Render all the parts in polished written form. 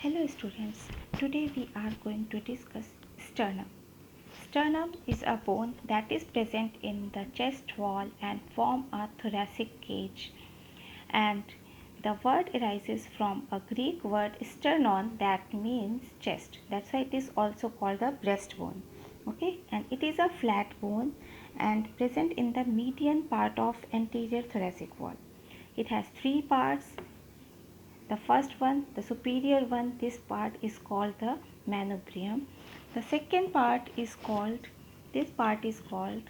Hello students, today we are going to discuss sternum. Sternum is a bone that is present in the chest wall and form a thoracic cage, and the word arises from a Greek word sternon that means chest. That's why it is also called the breastbone. Okay, and it is a flat bone and present in the median part of anterior thoracic wall. It has three parts. The first one, the superior one, this part is called the manubrium. The second part is called, this part is called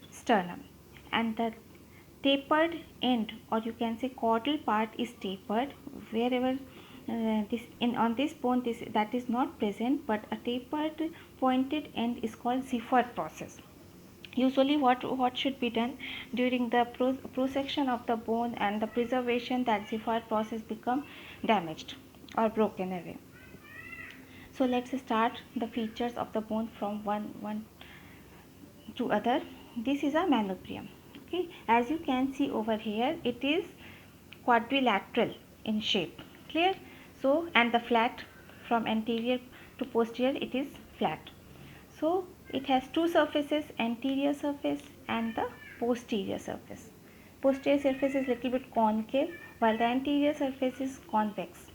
sternum, and the tapered end, or you can say caudal part, is tapered wherever this in on this bone this that is not present, but a tapered pointed end is called Ziegfeld process. Usually what should be done during the prosection of the bone and the preservation, that Ziegfeld process become damaged or broken away. So let's start the features of the bone from one to other. This is a manubrium. Okay, as you can see over here, it is quadrilateral in shape. Clear? So, and the flat from anterior to posterior, it is flat. So it has two surfaces, anterior surface and the posterior surface. Posterior surface is little bit concave while the anterior surface is convex.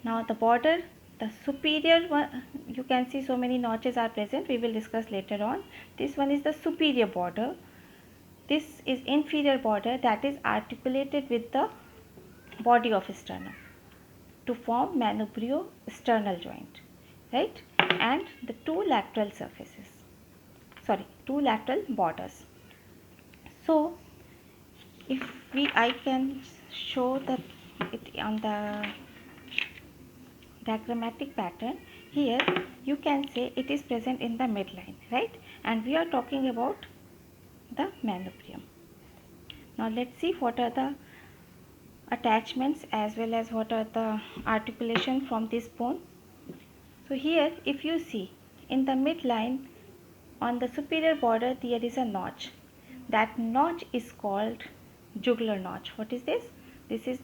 Now the border, the superior one, you can see so many notches are present, we will discuss later on. This one is the superior border. This is inferior border that is articulated with the body of sternum to form manubrio-sternal joint, right? And the two lateral surfaces, two lateral borders. So if I can show that it on the diagrammatic pattern. Here you can say it is present in the midline, right? And we are talking about the manubrium. Now let's see what are the attachments as well as what are the articulation from this bone. So here if you see in the midline on the superior border there is a notch. That notch is called jugular notch. What is this? This is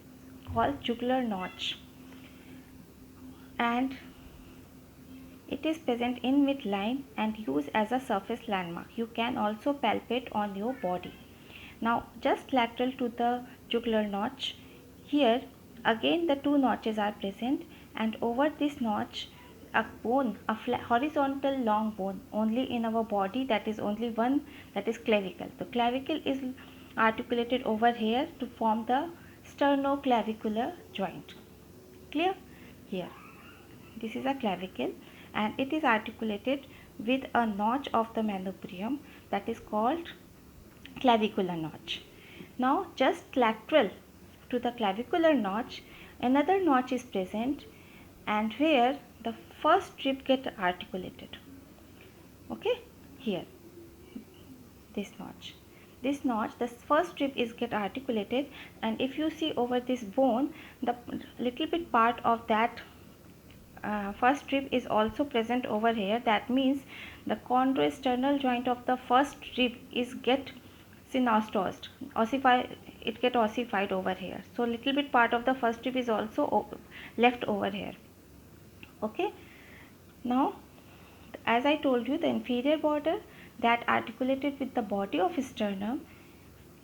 called jugular notch, and it is present in midline and used as a surface landmark. You can also palpate on your body. Now just lateral to the jugular notch, here again the two notches are present, and over this notch a bone, a horizontal long bone only in our body, that is only one, that is clavicle. The clavicle is articulated over here to form the sternoclavicular joint. Clear? Here this is a clavicle and it is articulated with a notch of the manubrium that is called clavicular notch. Now just lateral to the clavicular notch another notch is present, and where the first rib get articulated. Okay, here this notch, the first rib is get articulated, and if you see over this bone, the little bit part of that first rib is also present over here. That means the chondrosternal joint of the first rib is get synostosed, ossified, it get ossified over here. So little bit part of the first rib is also left over here. Okay, now as I told you, the inferior border that articulated with the body of sternum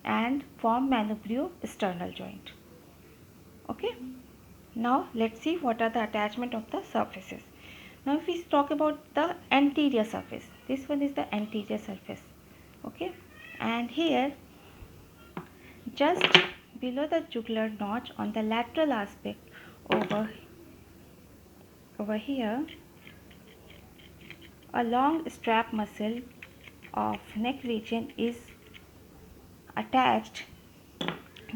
and form manubrio-sternal joint. Okay, now let's see what are the attachment of the surfaces. Now if we talk about the anterior surface, this one is the anterior surface. Okay, and here just below the jugular notch on the lateral aspect over here, a long strap muscle of neck region is attached,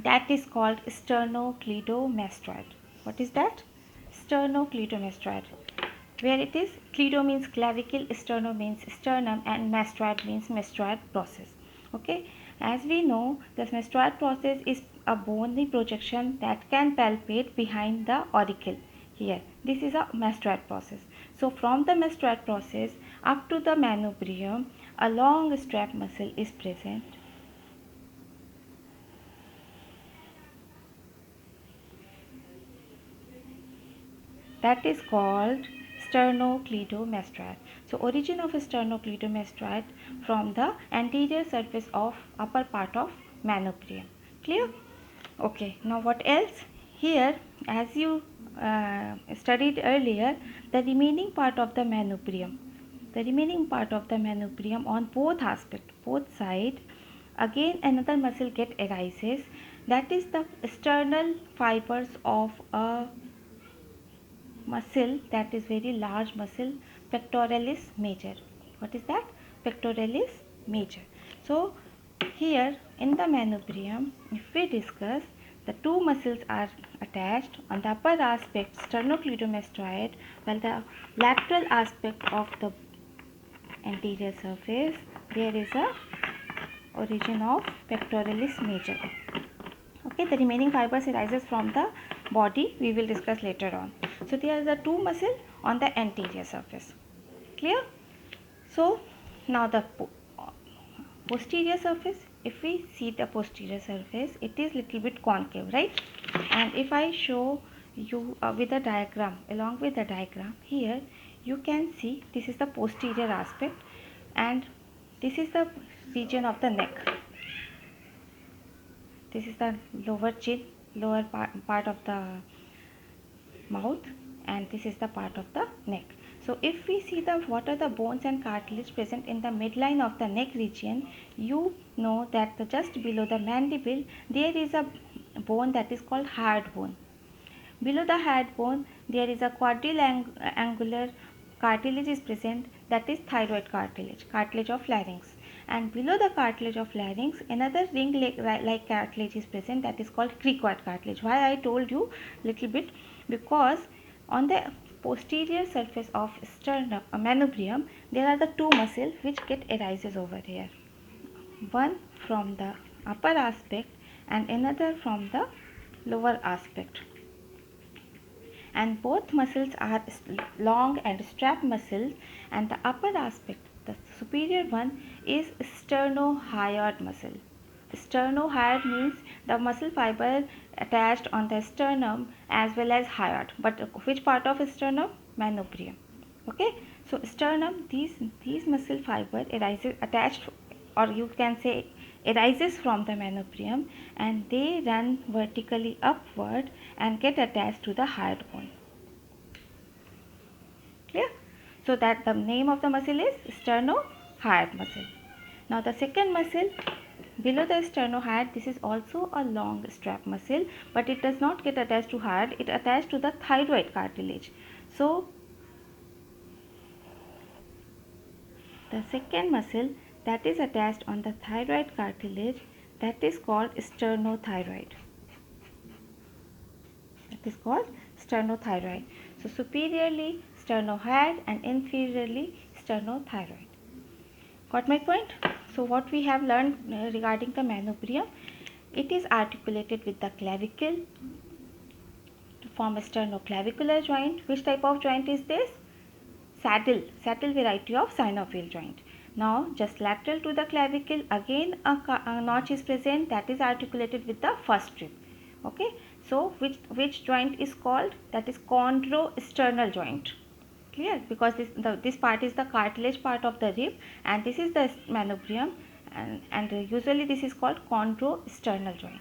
that is called sternocleidomastoid. What is that? Sternocleidomastoid. Where it is, cleido means clavicle, sterno means sternum, and mastoid means mastoid process. Okay, as we know, the mastoid process is a bony projection that can palpate behind the auricle. Here this is a mastoid process. So from the mastoid process up to the manubrium a long strap muscle is present. that is called sternocleidomastoid. So origin of sternocleidomastoid from the anterior surface of upper part of manubrium. Clear? Okay, now what else? Here, as you studied earlier, the remaining part of the manubrium, on both aspects, both sides, again another muscle get arises, that is the sternal fibers of a muscle, that is very large muscle, pectoralis major. What is that? Pectoralis major. So here in the manubrium, if we discuss, the two muscles are attached on the upper aspect sternocleidomastoid, while the lateral aspect of the anterior surface there is a origin of pectoralis major. Okay, the remaining fibers arises from the body, we will discuss later on. So there are the two muscles on the anterior surface. Clear? So now the posterior surface, if we see the posterior surface, it is little bit concave, right? And if I show you with a diagram, along with the diagram, here you can see this is the posterior aspect and this is the region of the neck. This is the lower chin, lower part of the mouth, and this is the part of the neck. So if we see the what are the bones and cartilage present in the midline of the neck region, you know that just below the mandible there is a bone that is called hard bone. Below the hard bone there is a quadriangular cartilage is present, that is thyroid cartilage, cartilage of larynx. And below the cartilage of larynx another ring like cartilage is present, that is called cricoid cartilage. Why I told you little bit, because on the posterior surface of sternum manubrium there are the two muscles which get arises over here, one from the upper aspect and another from the lower aspect, and both muscles are long and strap muscles, and the upper aspect, the superior one, is sternohyoid muscle. Sternohyoid means the muscle fiber attached on the sternum as well as hyoid, but which part of sternum? Manubrium. Okay, so sternum, these muscle fiber arises attached, or you can say arises from the manubrium, and they run vertically upward and get attached to the hyoid bone. Clear? So that the name of the muscle is sternohyoid muscle. Now the second muscle below the sternohyoid, this is also a long strap muscle, but it does not get attached to hyoid, it attached to the thyroid cartilage. So the second muscle that is attached on the thyroid cartilage, that is called sternothyroid. That is called sternothyroid. So superiorly sternohyoid and inferiorly sternothyroid. Got my point? So what we have learned regarding the manubrium, it is articulated with the clavicle to form a sternoclavicular joint. Which type of joint is this? Saddle variety of synovial joint. Now just lateral to the clavicle again a notch is present, that is articulated with the first rib. Okay, so which joint is called? That is chondrosternal joint. Clear? Because this part is the cartilage part of the rib and this is the manubrium, and usually this is called chondrosternal joint.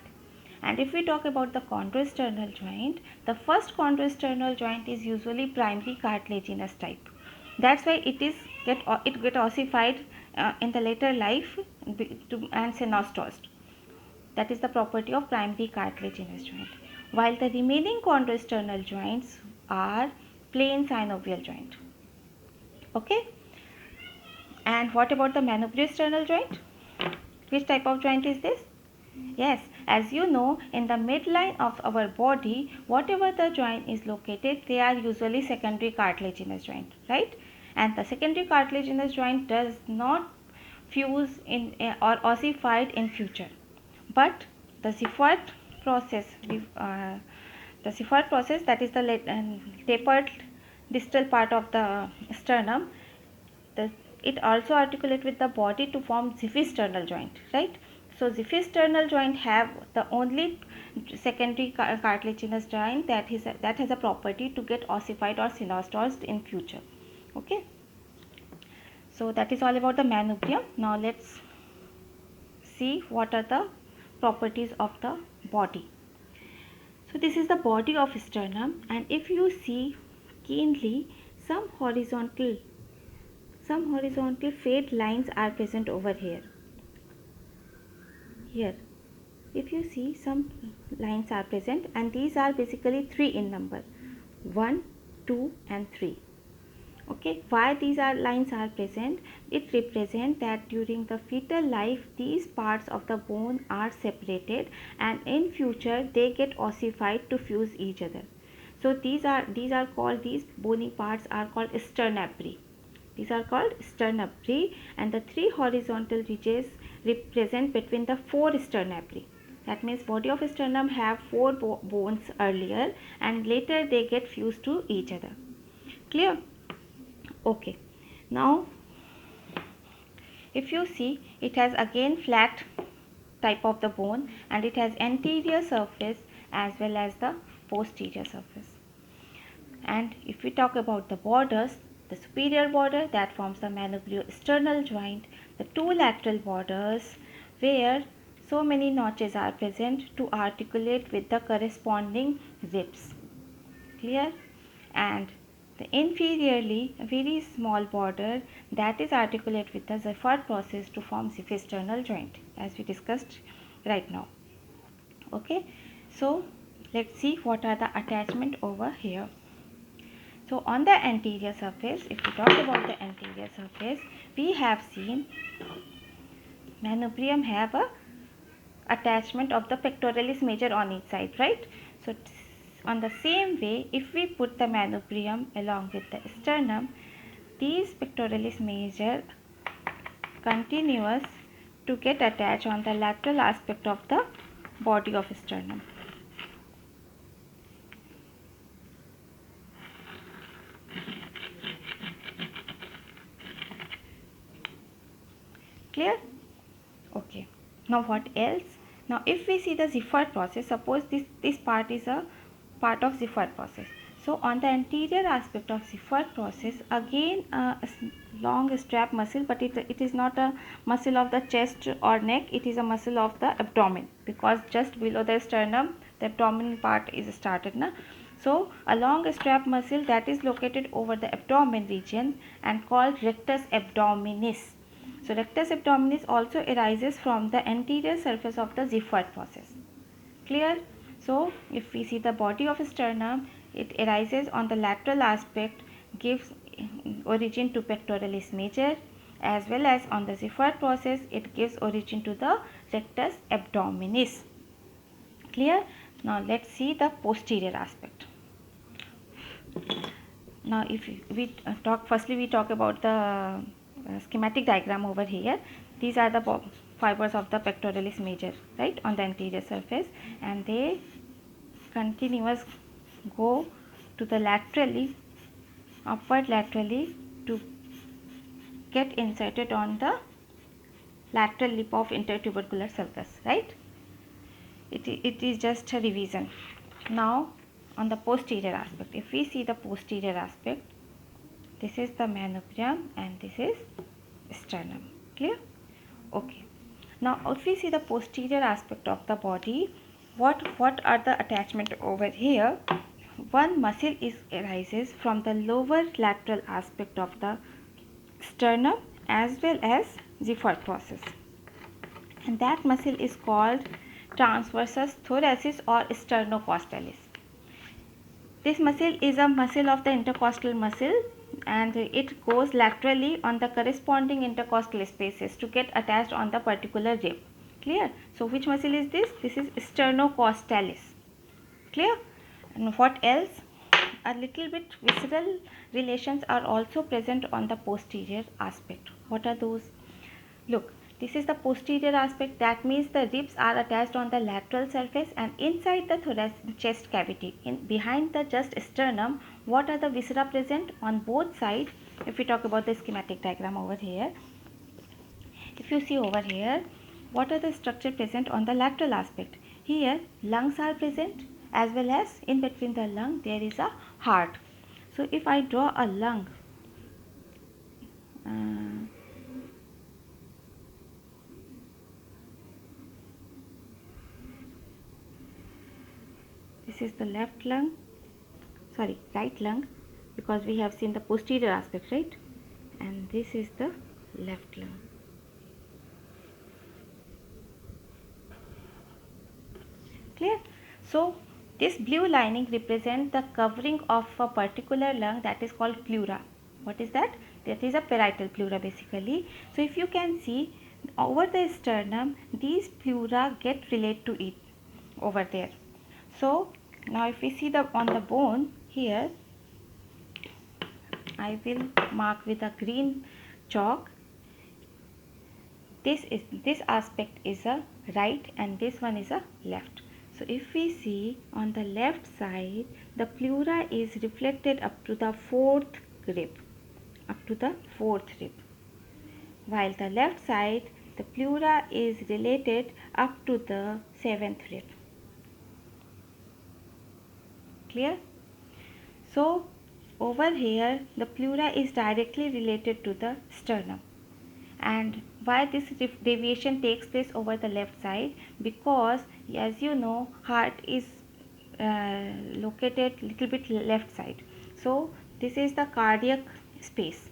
And if we talk about the chondrosternal joint, the first chondrosternal joint is usually primary cartilaginous type. That's why it get ossified in the later life and synostosed. That is the property of primary cartilaginous joint. While the remaining chondrosternal joints are plain synovial joint. Okay. And what about the manubriosternal joint? Which type of joint is this? Yes, as you know, in the midline of our body, whatever the joint is located, they are usually secondary cartilaginous joint, right? And the secondary cartilaginous joint does not fuse in or ossified in future, but the Seyfarth process, that is the tapered distal part of the sternum, it also articulates with the body to form xiphisternal joint, right? So xiphisternal joint have the only secondary cartilaginous joint that has a property to get ossified or synostosed in future. Okay, so that is all about the manubrium. Now let's see what are the properties of the body. So this is the body of sternum, and if you see keenly, some horizontal fade lines are present over here. Here, if you see, some lines are present, and these are basically 3 in number, 1, 2 and 3. Okay, why these lines are present? It represents that during the fetal life these parts of the bone are separated, and in future they get ossified to fuse each other. So these bony parts are called sternabri. These are called sternabri, and the 3 horizontal ridges represent between the 4 sternabri. That means body of sternum have 4 bones earlier, and later they get fused to each other. Clear? Okay, now if you see, it has again flat type of the bone, and it has anterior surface as well as the posterior surface. And if we talk about the borders, the superior border that forms the manubriosternal joint, the 2 lateral borders where so many notches are present to articulate with the corresponding ribs. Clear? And the inferiorly a very small border that is articulate with the Ziffert process to form ziphisternal joint, as we discussed right now. Okay, so let's see what are the attachment over here. So on the anterior surface, if we talk about the anterior surface, we have seen manubrium have a attachment of the pectoralis major on each side, right? So on the same way, if we put the manubrium along with the sternum, these pectoralis major continuous to get attached on the lateral aspect of the body of sternum. Clear? Okay. Now what else? Now if we see the Ziffert process, suppose this part is a part of Ziffert process. So on the anterior aspect of Ziffert process, again a long strap muscle, but it is not a muscle of the chest or neck, it is a muscle of the abdomen, because just below the sternum the abdominal part is started na. So a long strap muscle that is located over the abdomen region and called rectus abdominis. So rectus abdominis also arises from the anterior surface of the Ziffert process. Clear? So if we see the body of sternum, it arises on the lateral aspect, gives origin to pectoralis major, as well as on the Ziffert process it gives origin to the rectus abdominis. Clear? Now let's see the posterior aspect. Now if we talk about the schematic diagram over here. These are the fibers of the pectoralis major, right, on the anterior surface, and they continuous go to the upward laterally to get inserted on the lateral lip of intertubercular sulcus, right? It is just a revision. Now on the posterior aspect, if we see the posterior aspect, this is the manubrium and this is sternum. Clear? Okay. Now if we see the posterior aspect of the body, what are the attachment over here? One muscle arises from the lower lateral aspect of the sternum as well as Ziffert process, and that muscle is called transversus thoracis or sternocostalis. This muscle is a muscle of the intercostal muscle, and it goes laterally on the corresponding intercostal spaces to get attached on the particular rib. Clear? So which muscle is this? This is sternocostalis. Clear? And what else? A little bit visceral relations are also present on the posterior aspect. What are those? Look, this is the posterior aspect. That means the ribs are attached on the lateral surface, and inside the thoracic chest cavity, behind the just sternum, what are the viscera present on both sides? If we talk about the schematic diagram over here, if you see over here, what are the structure present on the lateral aspect? here lungs are present, as well as in between the lung there is a heart. So if I draw a lung, this is the left lung, sorry, right lung, because we have seen the posterior aspect, right? And this is the left lung. Clear? So this blue lining represents the covering of a particular lung, that is called pleura. What is that? That is a parietal pleura basically. So if you can see over the sternum, these pleura get related to it over there. So now if we see the on the bone here, I will mark with a green chalk. This aspect is a right and this one is a left. So if we see on the left side, the pleura is reflected up to the fourth rib, while the left side, the pleura is related up to the seventh rib. Clear? So over here, the pleura is directly related to the sternum. And why this deviation takes place over the left side? Because as you know, heart is located little bit left side. So this is the cardiac space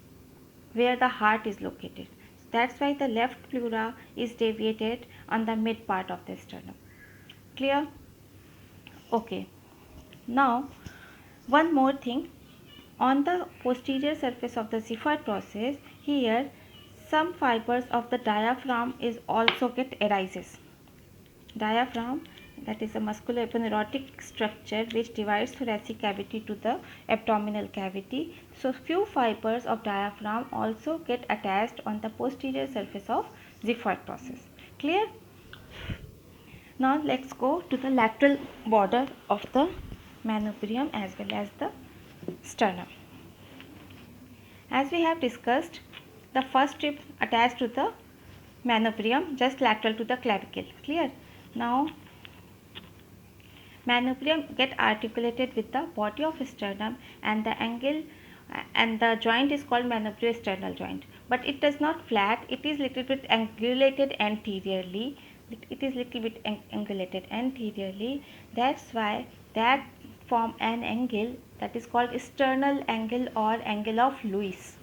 where the heart is located. That's why the left pleura is deviated on the mid part of the sternum. Clear? Okay. Now one more thing. On the posterior surface of the Ziffert process, here some fibers of the diaphragm is also get arises. Diaphragm, that is a musculoepineuritic structure which divides thoracic cavity to the abdominal cavity. So few fibers of diaphragm also get attached on the posterior surface of Ziffert process. Clear? Now let's go to the lateral border of the manubrium as well as the sternum. As we have discussed, the first strip attached to the manubrium just lateral to the clavicle. Clear? Now manubrium get articulated with the body of sternum and the angle and the joint is called manubriosternal joint, but it does not flat, it is little bit angulated anteriorly. That's why that form an angle that is called sternal angle or angle of Lewis.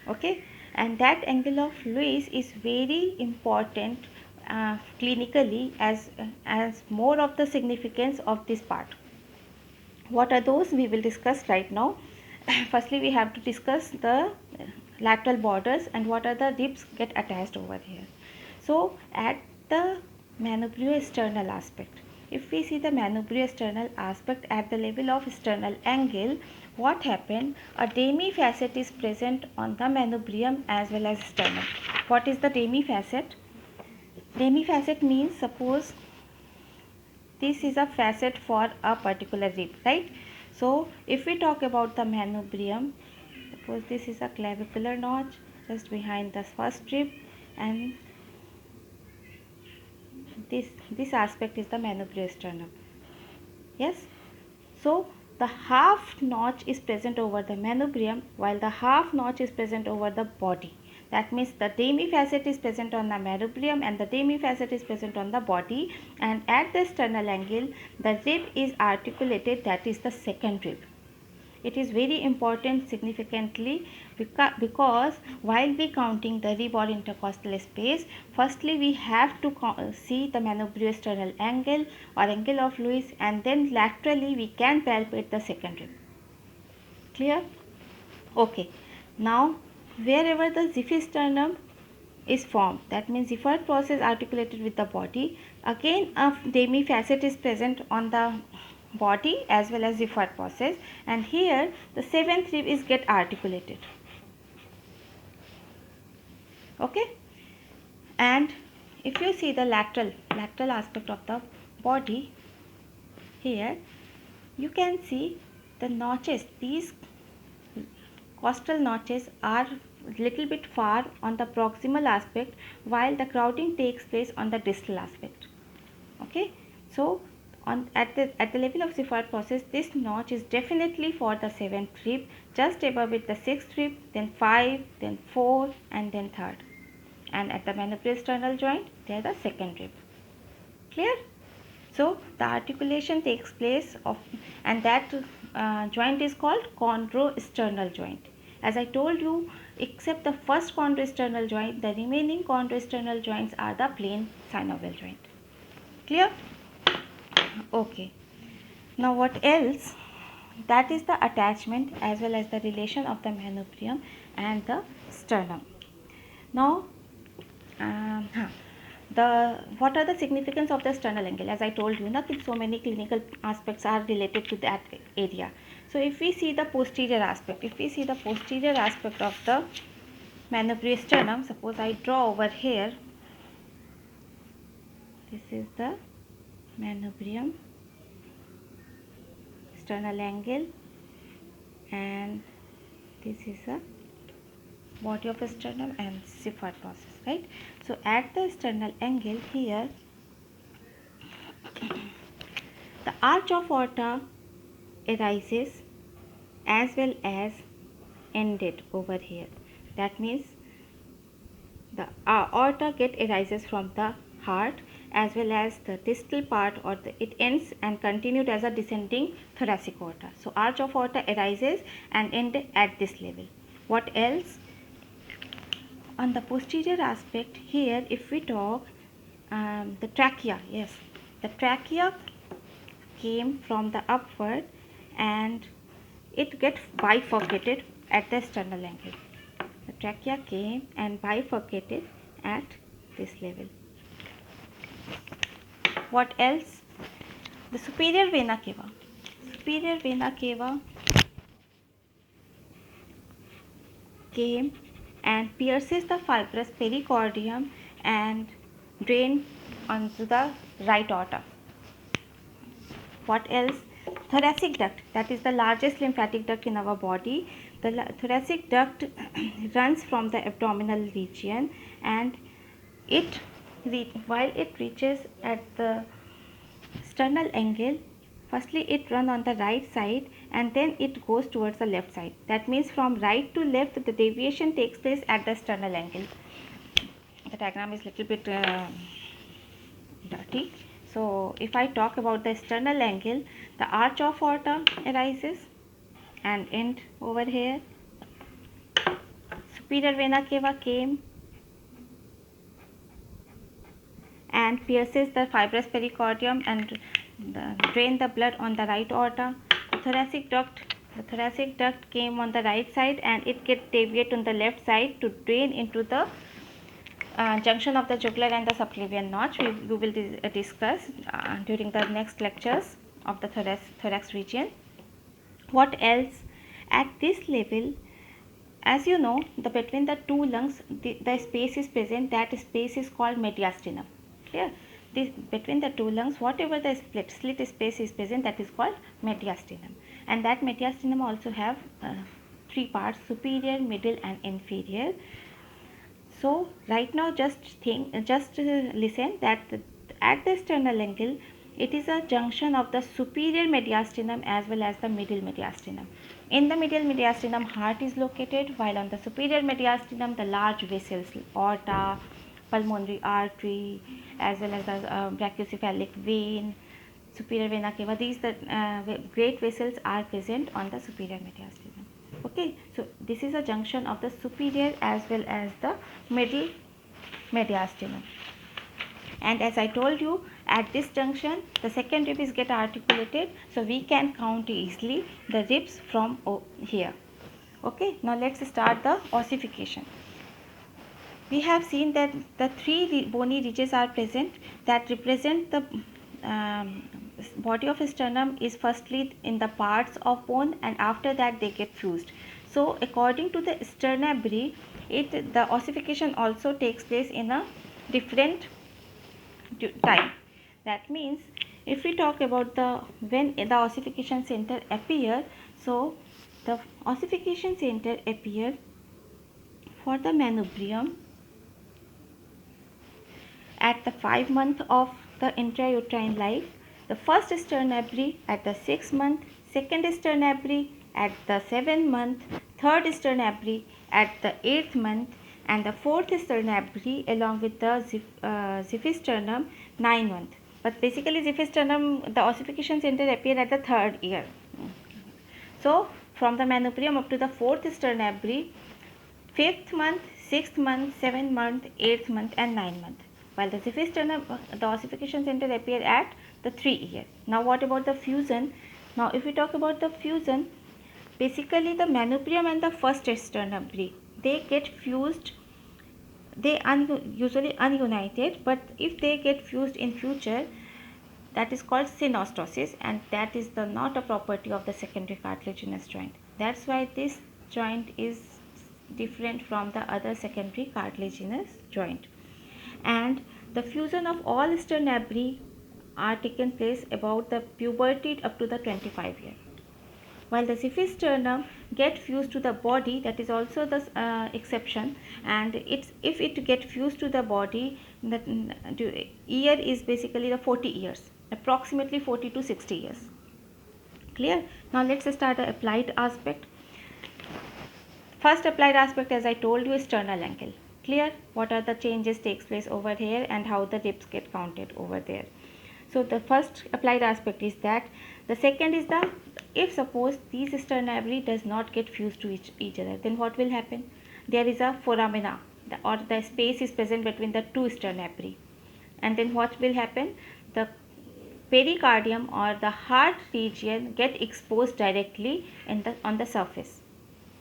Okay, and that angle of Lewis is very important clinically as more of the significance of this part. What are those? We will discuss right now. Firstly, we have to discuss the lateral borders and what are the ribs get attached over here. So at the manubriosternal aspect, if we see the manubriosternal aspect at the level of sternal angle, what happened? A demifacet is present on the manubrium as well as sternum. What is the demifacet? Demifacet means, suppose this is a facet for a particular rib, right? So if we talk about the manubrium, suppose this is a clavicular notch just behind the first rib, and this aspect is the manubriosternum. Yes, so the half notch is present over the manubrium while the half notch is present over the body. That means the demifacet is present on the manubrium and the demifacet is present on the body, and at the sternal angle the rib is articulated, that is the second rib. It is very important significantly because while we counting the rib or intercostal space, firstly we have to see the manubriosternal angle or angle of Lewis, and then laterally we can palpate the second rib. Clear? Okay. Now wherever the xiphisternum is formed, that means Ziffert process articulated with the body, again a demifacet is present on the body as well as Ziffert process, and here the seventh rib is get articulated. Okay, and if you see the lateral aspect of the body, here you can see the notches. These costal notches are little bit far on the proximal aspect while the crowding takes place on the distal aspect. Okay, So at the level of xiphoid process, this notch is definitely for the 7th rib, just above it the 6th rib, then 5, then 4, and then 3rd. And at the manubriosternal joint, they are the 2nd rib. Clear? So the articulation takes place of, and that joint is called chondrosternal joint. As I told you, except the first chondrosternal joint, the remaining chondrosternal joints are the plain synovial joint. Clear? Okay. Now what else? That is the attachment as well as the relation of the manubrium and the sternum. Now, what are the significance of the sternal angle? As I told you, so many clinical aspects are related to that area. So if we see the posterior aspect, of the manubriosternum, suppose I draw over here, this is the manubrium, sternal angle, and this is the body of the sternum and xiphoid process, right? So at the sternal angle here, the arch of aorta arises as well as ended over here. That means the aorta arises from the heart as well as the distal part, or it ends and continued as a descending thoracic aorta. So arch of aorta arises and end at this level. What else? On the posterior aspect here, if we talk, the trachea, yes, the trachea came from the upward and it gets bifurcated at the sternal angle. The trachea came and bifurcated at this level. What else? The superior vena cava. Superior vena cava came and pierces the fibrous pericardium and drain onto the right aorta. What else? Thoracic duct, that is the largest lymphatic duct in our body. The thoracic duct runs from the abdominal region, and while it reaches at the sternal angle, firstly it runs on the right side and then it goes towards the left side. That means from right to left, the deviation takes place at the sternal angle. The diagram is little bit dirty. So if I talk about the sternal angle, the arch of aorta arises and end over here. Superior vena cava came and pierces the fibrous pericardium and drain the blood on the right aorta. The thoracic duct came on the right side and it gets deviate on the left side to drain into the junction of the jugular and the subclavian notch. We will discuss during the next lectures of the thorax region. What else? At this level, as you know, between the two lungs, the space is present. That space is called mediastinum. Clear? Between the two lungs, whatever the slit space is present, that is called mediastinum. And that mediastinum also have three parts: superior, middle, and inferior. So right now, just listen that at the sternal angle, it is a junction of the superior mediastinum as well as the middle mediastinum. In the middle mediastinum, heart is located, while on the superior mediastinum, the large vessels, aorta, pulmonary artery, as well as the brachiocephalic vein, superior vena cava, these great vessels are present on the superior mediastinum. Okay, so this is a junction of the superior as well as the middle mediastinum. And as I told you, at this junction, the second rib is get articulated, so we can count easily the ribs from here. Okay, now let's start the ossification. We have seen that the three bony ridges are present that represent the body of sternum is firstly in the parts of bone, and after that they get fused. So according to the Sternabry, the ossification also takes place in a different time. That means if we talk about when the ossification center appear, so the ossification center appear for the manubrium at the 5 month of the intrauterine life, The first sternabry at the 6th month, second sternabry at the 7th month, third sternabry at the 8th month, and the fourth sternabry along with the xiphisternum 9th month. But basically xiphisternum, the ossification center appear at the 3rd year. So from the manubrium up to the 4th sternabry, 5th month, 6th month, 7th month, 8th month and 9th month. While the xiphisternum, the ossification center appear at the 3rd year. Now what about the fusion? Now if we talk about the fusion, basically the manubrium and the first sternabry, they get fused. They usually ununited, but if they get fused in future, that is called synostosis, and that is not a property of the secondary cartilaginous joint. That's why this joint is different from the other secondary cartilaginous joint. And the fusion of all sternabry are taken place about the puberty up to the 25 year. While the xiphisternum get fused to the body, that is also the exception, and if it get fused to the body, the year is basically the 40 years, approximately 40 to 60 years. Clear? Now let's start the applied aspect. First applied aspect, as I told you, is sternal angle. Clear? What are the changes takes place over here and how the ribs get counted over there. So the first applied aspect is that. The second is the, if suppose these sternabry does not get fused to each other, then what will happen? There is a foramina, or the space is present between the two sternabry, and then what will happen? The pericardium or the heart region get exposed directly on the surface.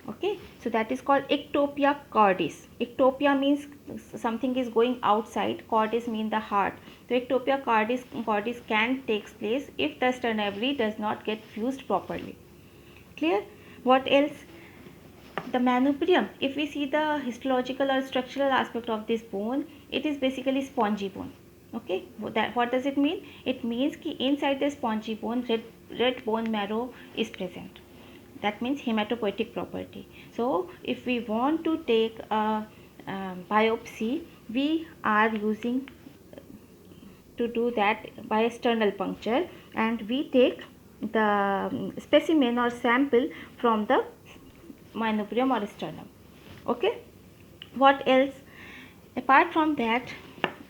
Okay, so that is called ectopia cordis. Ectopia means something is going outside, cordis mean the heart. So ectopia cordis can takes place if the sternabry does not get fused properly. Clear? What else? The manubrium, if we see the histological or structural aspect of this bone, it is basically spongy bone. Okay, what does it mean? It means ki inside the spongy bone, red bone marrow is present. That means hematopoietic property. So if we want to take a biopsy, we are using to do that by external puncture, and we take the specimen or sample from the manubrium or sternum. Okay, what else? Apart from that,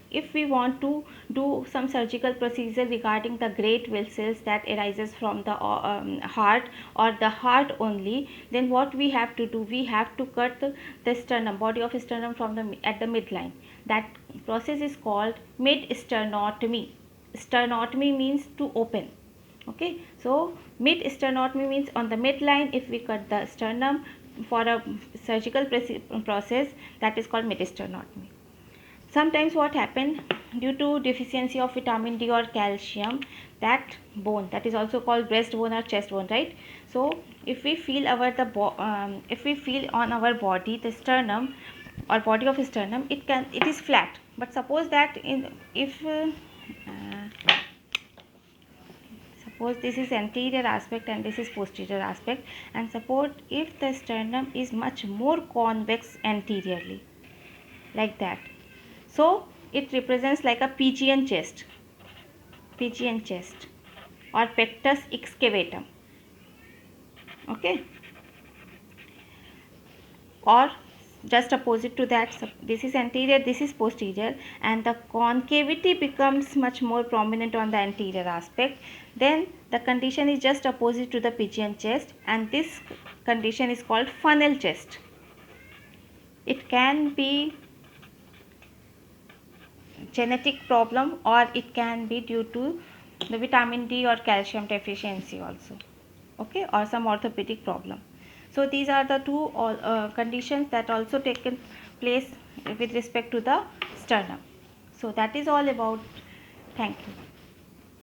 if we want to do some surgical procedure regarding the great vessels that arises from the heart or the heart only, then what we have to do, we have to cut the sternum, body of sternum from at the midline. That process is called mid-sternotomy. Sternotomy means to open. Okay, so mid-sternotomy means on the midline. If we cut the sternum for a surgical process, that is called mid-sternotomy. Sometimes what happen, due to deficiency of vitamin D or calcium, that bone, that is also called breast bone or chest bone, right? So if we feel if we feel on our body the sternum or body of sternum, it is flat. But suppose that suppose this is anterior aspect and this is posterior aspect, and suppose if the sternum is much more convex anteriorly, like that, so it represents like a Pigeon chest or pectus excavatum. Okay, or just opposite to that, so this is anterior, this is posterior, and the concavity becomes much more prominent on the anterior aspect, then the condition is just opposite to the Pigeon chest, and this condition is called funnel chest. It can be genetic problem, or it can be due to the vitamin D or calcium deficiency also. Okay, or some orthopedic problem. So these are the two conditions that also taken place with respect to the sternum. So that is all about. Thank you.